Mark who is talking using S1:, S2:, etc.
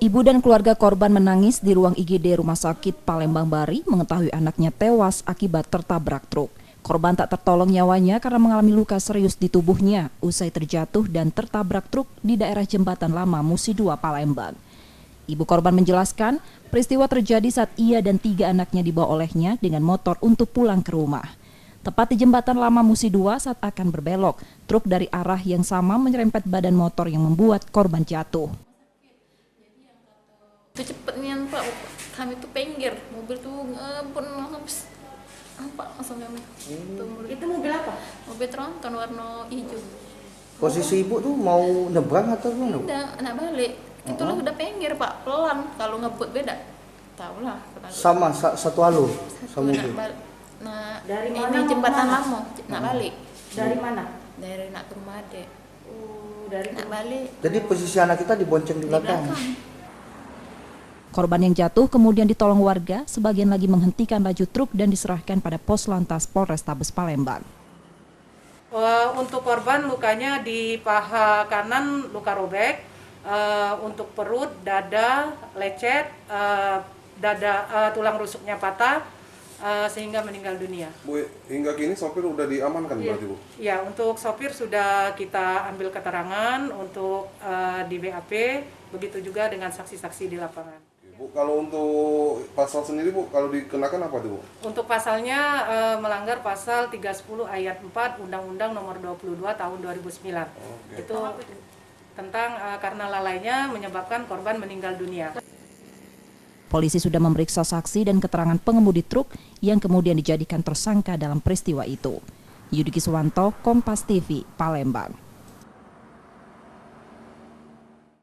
S1: Ibu dan keluarga korban menangis di ruang IGD Rumah Sakit Palembang Bari mengetahui anaknya tewas akibat tertabrak truk. Korban tak tertolong nyawanya karena mengalami luka serius di tubuhnya usai terjatuh dan tertabrak truk di daerah Jembatan Lama Musi 2 Palembang. Ibu korban menjelaskan peristiwa terjadi saat ia dan 3 anaknya dibawa olehnya dengan motor untuk pulang ke rumah. Tepat di Jembatan Lama Musi 2 saat akan berbelok, truk dari arah yang sama menyerempet badan motor yang membuat korban jatuh.
S2: Itu cepetnya Pak, kami tuh pinggir, mobil tuh ngebut langsung kami.
S3: Itu mobil apa?
S2: Mobil tronton warna hijau.
S4: Posisi ibu tuh mau nyebrang atau gimana?
S2: Udah, anak balik. Itu lah udah pinggir Pak, pelan. Kalau ngebut beda, tahu lah.
S4: Sama satu alur sama mobil.
S2: Nah,
S3: Dari
S2: ini
S3: mana
S2: Jembatan
S3: mana?
S2: Lama, nak balik.
S3: Dari mana?
S2: Dari nak ke rumah adek.
S3: Dari
S2: Nak balik
S4: Jadi posisi anak kita dibonceng di
S2: di
S4: belakang.
S2: belakang.
S1: Korban yang jatuh kemudian ditolong warga, sebagian lagi menghentikan laju truk dan diserahkan pada Pos Lantas Polrestabes Palembang.
S5: Untuk korban lukanya di paha kanan luka robek, untuk perut, dada, lecet, tulang rusuknya patah, sehingga meninggal dunia.
S6: Bu, hingga kini sopir udah diamankan berarti Bu?
S5: Ya, untuk sopir sudah kita ambil keterangan untuk di BAP, begitu juga dengan saksi-saksi di lapangan.
S6: Bu, kalau untuk pasal sendiri Bu, kalau dikenakan apa tuh Bu?
S5: Untuk pasalnya melanggar pasal 310 ayat 4 Undang-Undang Nomor 22 Tahun 2009. Itu tentang karena lalainya menyebabkan korban meninggal dunia.
S1: Polisi sudah memeriksa saksi dan keterangan pengemudi truk yang kemudian dijadikan tersangka dalam peristiwa itu. Yudhiki Suwanto, Kompas TV, Palembang.